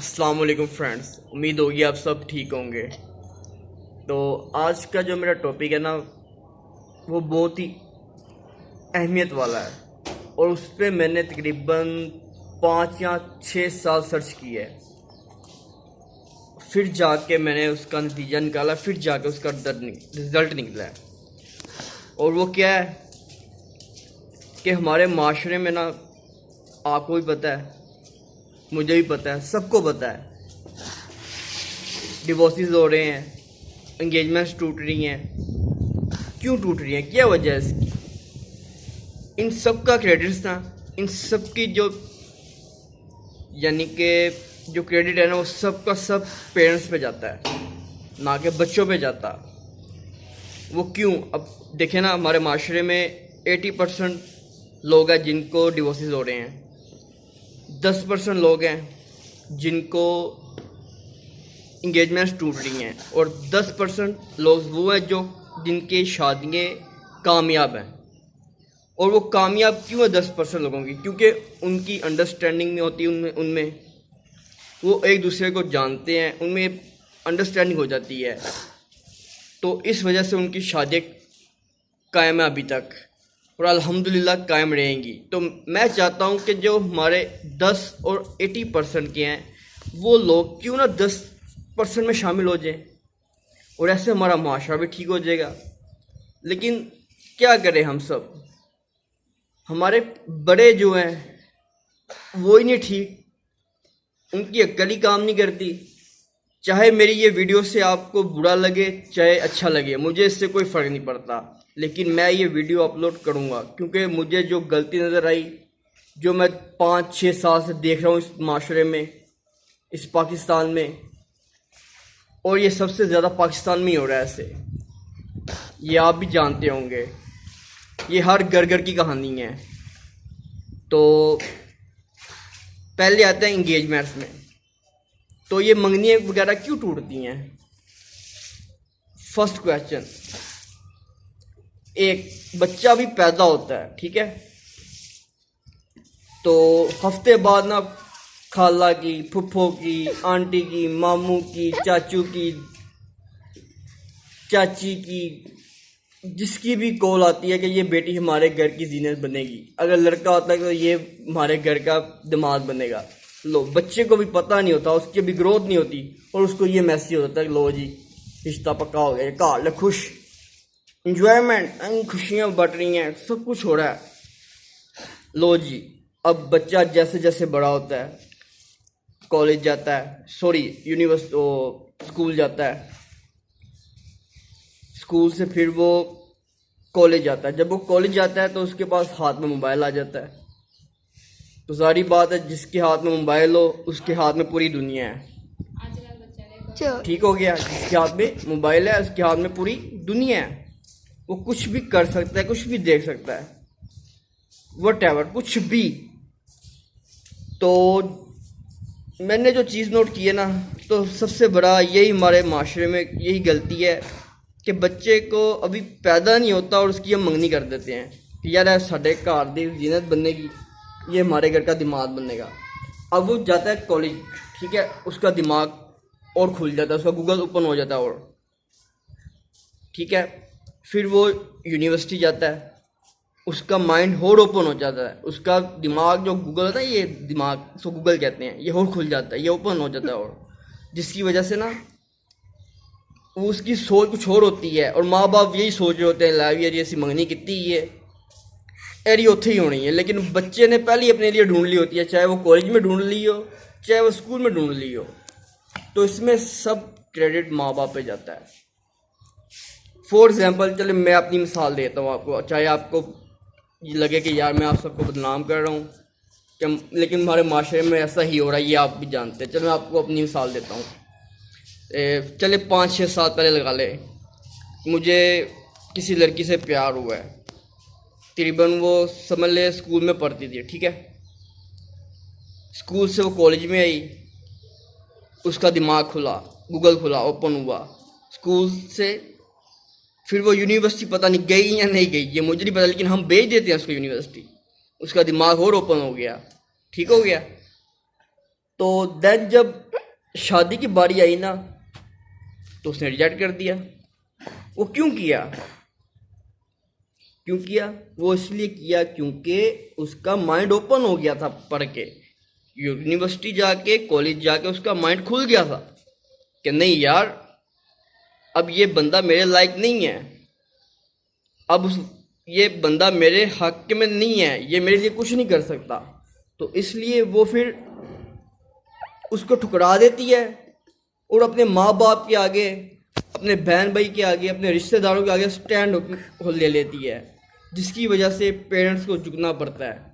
अस्सलाम वालेकुम फ्रेंड्स, उम्मीद होगी आप सब ठीक होंगे। तो आज का जो मेरा टॉपिक है ना, वो बहुत ही अहमियत वाला है और उस पर मैंने तकरीबन 5 या 6 साल सर्च किया है। फिर जाके मैंने उसका नतीजा निकाला, फिर जाके उसका रिज़ल्ट निकला है। और वो क्या है कि हमारे माशरे में ना, आपको भी पता है, मुझे भी पता है, सबको पता है, डिवोर्सेस हो रहे हैं, एंगेजमेंट्स टूट रही हैं। क्यों टूट रही हैं, क्या वजह है इसकी? इन सब का क्रेडिट्स ना, इन सब की जो यानी कि जो क्रेडिट है ना, वो सब का सब पेरेंट्स पे जाता है, ना कि बच्चों पे जाता। वो क्यों? अब देखें ना, हमारे माशरे में 80% लोग हैं जिनको डिवोर्सेस हो रहे हैं, 10% लोग हैं जिनको इंगेजमेंट्स टूट रही हैं, और 10% लोग वो हैं जो जिनकी शादियाँ कामयाब हैं। और वो कामयाब क्यों है 10% लोगों की? क्योंकि उनकी अंडरस्टैंडिंग में होती है, उनमें वो एक दूसरे को जानते हैं, उनमें अंडरस्टैंडिंग हो जाती है। तो इस वजह से उनकी शादी कायम है अभी तक, और अल्हम्दुलिल्लाह कायम रहेंगी। तो मैं चाहता हूँ कि जो हमारे 10 और 80% के हैं, वो लोग क्यों ना 10% में शामिल हो जाएं, और ऐसे हमारा माशरा भी ठीक हो जाएगा। लेकिन क्या करें हम सब, हमारे बड़े जो हैं वो ही नहीं ठीक, उनकी अक्ल ही काम नहीं करती। चाहे मेरी ये वीडियो से आपको बुरा लगे चाहे अच्छा लगे, मुझे इससे कोई फ़र्क नहीं पड़ता, लेकिन मैं ये वीडियो अपलोड करूँगा क्योंकि मुझे जो गलती नज़र आई, जो मैं 5-6 साल से देख रहा हूँ इस माशरे में, इस पाकिस्तान में, और ये सबसे ज़्यादा पाकिस्तान में ही हो रहा है ऐसे। ये आप भी जानते होंगे, ये हर घर घर की कहानी है। तो पहले आते हैं इंगेजमेंट्स में। तो ये मंगनियाँ वगैरह क्यों टूटती हैं? फर्स्ट क्वेश्चन, एक बच्चा भी पैदा होता है, ठीक है, तो हफ्ते बाद ना खाला की, फुफ्फो की, आंटी की, मामू की, चाचू की, चाची की, जिसकी भी कॉल आती है कि ये बेटी हमारे घर की जीनत बनेगी। अगर लड़का होता है तो ये हमारे घर का दामाद बनेगा। लो, बच्चे को भी पता नहीं होता, उसकी भी ग्रोथ नहीं होती, और उसको ये मैसेज होता है कि लो जी रिश्ता पक्का हो गया, काल खुश, इंजॉयमेंट, खुशियाँ बट रही हैं, सब कुछ हो रहा है। लो जी, अब बच्चा जैसे जैसे बड़ा होता है, कॉलेज जाता है, यूनिवर्सिटी, स्कूल जाता है, स्कूल से फिर वो कॉलेज जाता है। जब वो कॉलेज जाता है तो उसके पास हाथ में मोबाइल आ जाता है। तो सारी बात है, जिसके हाथ में मोबाइल हो उसके हाथ में पूरी दुनिया है। ठीक हो गया, जिसके हाथ में मोबाइल है उसके हाथ में पूरी दुनिया है। वो कुछ भी कर सकता है, कुछ भी देख सकता है, व्हाटएवर, कुछ भी। तो मैंने जो चीज़ नोट की है ना, तो सबसे बड़ा यही हमारे माशरे में यही गलती है कि बच्चे को अभी पैदा नहीं होता और उसकी हम मंगनी कर देते हैं कि यार साढ़े घर की जीनत बनेगी, ये हमारे घर का दिमाग बनेगा। अब वो जाता है कॉलेज, ठीक है, उसका दिमाग और खुल जाता है, उसका गूगल ओपन हो जाता है, और ठीक है, फिर वो यूनिवर्सिटी जाता है, उसका माइंड और ओपन हो जाता है, उसका दिमाग जो गूगल होता है, ये दिमाग उसको गूगल कहते हैं, ये और खुल जाता है, ये ओपन हो जाता है, और जिसकी वजह से ना वो उसकी सोच कुछ और होती है। और माँ बाप यही सोच रहे होते हैं, लाइव यार ऐसी मंगनी कितनी है, एरी उत्थे ही होनी है। लेकिन बच्चे ने पहले ही अपने लिए ढूंढ ली होती है, चाहे वो कॉलेज में ढूंढ ली हो, चाहे वो स्कूल में ढूंढ ली हो। तो इसमें सब क्रेडिट माँ बाप पे जाता है। फॉर एग्जाम्पल, चले मैं अपनी मिसाल देता हूँ आपको, चाहे आपको ये लगे कि यार मैं आप सबको बदनाम कर रहा हूँ, लेकिन हमारे माशरे में ऐसा ही हो रहा है, ये आप भी जानते हैं। चलो मैं आपको अपनी मिसाल देता हूँ। चले 5-6 साल पहले लगा ले, मुझे किसी लड़की से प्यार हुआ है, तकरीबन वो समझ ले स्कूल में पढ़ती थी, ठीक है। स्कूल से वो कॉलेज में आई, उसका दिमाग खुला, गूगल खुला, ओपन हुआ। स्कूल से फिर वो यूनिवर्सिटी पता नहीं गई या नहीं गई, ये मुझे नहीं पता, लेकिन हम भेज देते हैं उसको यूनिवर्सिटी, उसका दिमाग और ओपन हो गया, ठीक हो गया। तो देन जब शादी की बारी आई ना तो उसने रिजेक्ट कर दिया। वो क्यों किया? वो इसलिए किया क्योंकि उसका माइंड ओपन हो गया था पढ़ के, यूनिवर्सिटी जाके, कॉलेज जाके उसका माइंड खुल गया था कि नहीं यार, अब ये बंदा मेरे लायक नहीं है, अब ये बंदा मेरे हक में नहीं है, ये मेरे लिए कुछ नहीं कर सकता। तो इसलिए वो फिर उसको ठुकरा देती है और अपने माँ बाप के आगे, अपने बहन भाई के आगे, अपने रिश्तेदारों के आगे स्टैंड ले लेती है, जिसकी वजह से पेरेंट्स को झुकना पड़ता है।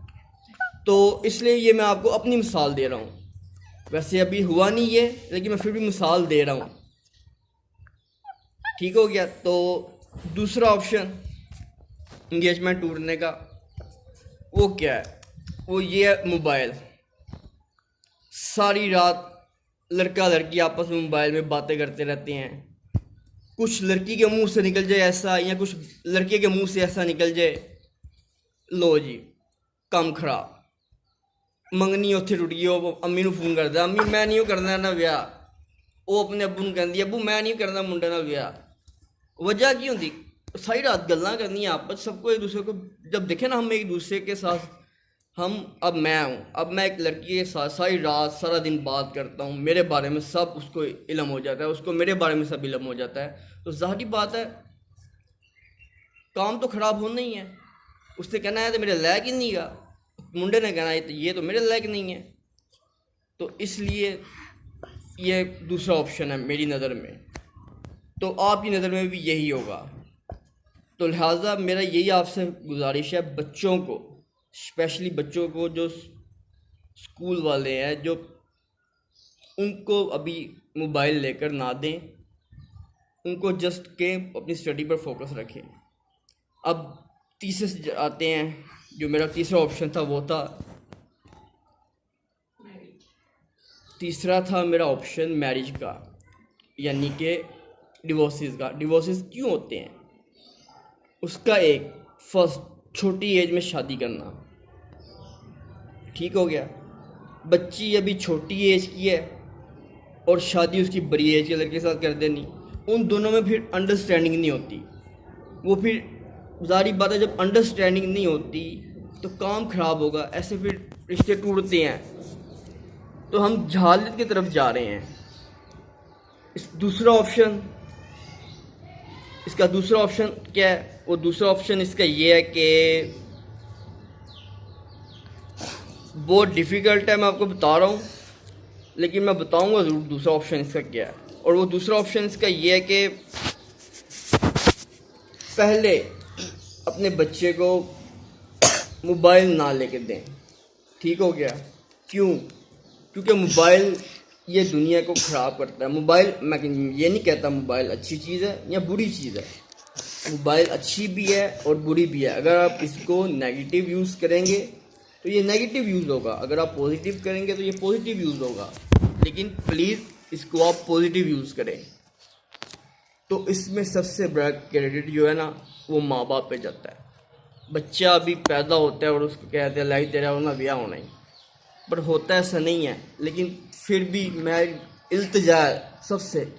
तो इसलिए ये मैं आपको अपनी मिसाल दे रहा हूँ। वैसे अभी हुआ नहीं ये, लेकिन मैं फिर भी मिसाल दे रहा हूँ। ठीक हो गया। तो दूसरा ऑप्शन इंगेजमेंट टूटने का, वो क्या है? वो ये है मोबाइल। सारी रात लड़का लड़की आपस में मोबाइल में बातें करते रहते हैं। कुछ लड़की के मुंह से निकल जाए ऐसा, या कुछ लड़के के मुंह से ऐसा निकल जाए, लो जी काम खराब, मंगनी उत्थे टुट गई। वो अम्मी नूं फोन करदा, अम्मी मैं नहीं करना ना ब्याह। वो अपने अब्बू नूं कहंदी, अब्बू मैं नहीं करना मुंडे नाल ब्याह। वजह की होंदी? सारी रात गल्लां करनियां आपस, सबको एक दूसरे को जब देखे ना, हम एक दूसरे के साथ, अब मैं एक लड़की के साथ सारी रात सारा दिन बात करता हूँ, मेरे बारे में सब उसको इल्म हो जाता है, उसको मेरे बारे में सब इल्म हो जाता है। तो ज़ाहिर बात है काम तो ख़राब होना ही है। उसने कहना है तो मेरे लायक ही नहीं गा, मुंडे ने कहना है तो ये तो मेरे लायक नहीं है। तो इसलिए ये दूसरा ऑप्शन है मेरी नज़र में। तो आपकी नज़र में भी यही होगा। तो लिहाजा मेरा यही आपसे गुजारिश है, बच्चों को, स्पेशली बच्चों को जो स्कूल वाले हैं, जो उनको अभी मोबाइल लेकर ना दें, उनको जस्ट के अपनी स्टडी पर फोकस रखें। अब तीसरे से आते हैं, जो मेरा तीसरा ऑप्शन था वो था, तीसरा था मेरा ऑप्शन मैरिज का, यानी कि डिवोर्सेस का। डिवोर्सेस क्यों होते हैं? उसका एक फर्स्ट, छोटी एज में शादी करना। ठीक हो गया। बच्ची अभी छोटी एज की है और शादी उसकी बड़ी एज के लड़के के साथ कर देनी, उन दोनों में फिर अंडरस्टैंडिंग नहीं होती। वो फिर ज़ाहिर बात है, जब अंडरस्टैंडिंग नहीं होती तो काम ख़राब होगा, ऐसे फिर रिश्ते टूटते हैं। तो हम जहालत की तरफ जा रहे हैं। इसका दूसरा ऑप्शन क्या है? वो दूसरा ऑप्शन इसका ये है कि बहुत डिफ़िकल्ट है, मैं आपको बता रहा हूँ, लेकिन मैं बताऊँगा ज़रूर दूसरा ऑप्शन इसका क्या है। और वो दूसरा ऑप्शन इसका ये है कि पहले अपने बच्चे को मोबाइल ना लेके दें। ठीक हो गया। क्यों? क्योंकि मोबाइल ये दुनिया को ख़राब करता है। मोबाइल, मैं ये नहीं कहता मोबाइल अच्छी चीज़ है या बुरी चीज़ है, मोबाइल अच्छी भी है और बुरी भी है। अगर आप इसको नेगेटिव यूज़ करेंगे तो ये नेगेटिव यूज़ होगा, अगर आप पॉजिटिव करेंगे तो ये पॉजिटिव यूज़ होगा। लेकिन प्लीज़ इसको आप पॉजिटिव यूज़ करें। तो इसमें सबसे बड़ा क्रेडिट जो है ना, वो माँ बाप पे जाता है। बच्चा अभी पैदा होता है और उसको कहते हैं लाई तेरा होना ब्याह होना ही, पर होता ऐसा नहीं है। लेकिन फिर भी मैं इल्तिजा सबसे,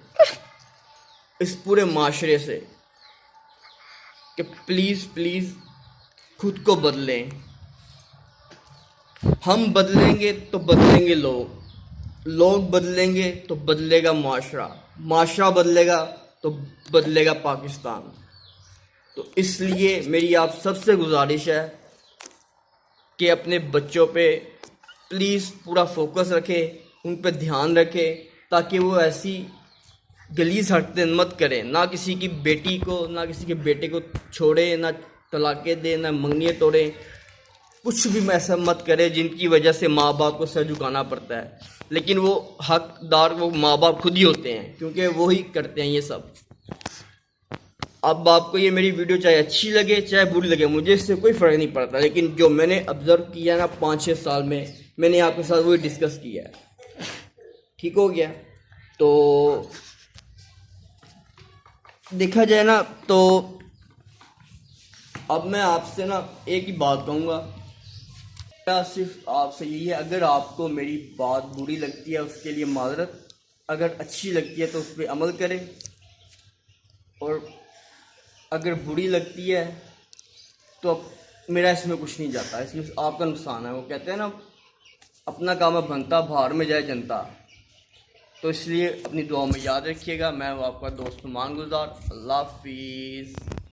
इस पूरे माशरे से, कि प्लीज़ खुद को बदलें। हम बदलेंगे तो बदलेंगे लोग बदलेंगे तो बदलेगा माशरा बदलेगा तो बदलेगा पाकिस्तान। तो इसलिए मेरी आप सबसे गुजारिश है कि अपने बच्चों पे प्लीज़ पूरा फोकस रखें, उन पे ध्यान रखें, ताकि वो ऐसी गलीज़ हरकतें मत करें, ना किसी की बेटी को, ना किसी के बेटे को छोड़े, ना तलाक़ें दे, ना मंगनियाँ तोड़े, कुछ भी ऐसा मत करें जिनकी वजह से माँ बाप को सर झुकाना पड़ता है। लेकिन वो हकदार वो माँ बाप खुद ही होते हैं, क्योंकि वो ही करते हैं ये सब। अब आपको ये मेरी वीडियो चाहे अच्छी लगे चाहे बुरी लगे, मुझे इससे कोई फ़र्क नहीं पड़ता, लेकिन जो मैंने ऑब्ज़र्व किया ना 5-6 साल में, मैंने आपके साथ वही डिस्कस किया है। ठीक हो गया। तो देखा जाए ना, तो अब मैं आपसे ना एक ही बात कहूँगा, सिर्फ आपसे यही है, अगर आपको मेरी बात बुरी लगती है उसके लिए माजरत, अगर अच्छी लगती है तो उस पर अमल करें, और अगर बुरी लगती है तो मेरा इसमें कुछ नहीं जाता, इसमें आपका नुकसान है। वो कहते हैं ना, अपना काम है बनता, बाहर में जाए जनता। तो इसलिए अपनी दुआ में याद रखिएगा। मैं हूँ आपका दोस्त नुमान गुलजार। अल्लाह हाफिज़।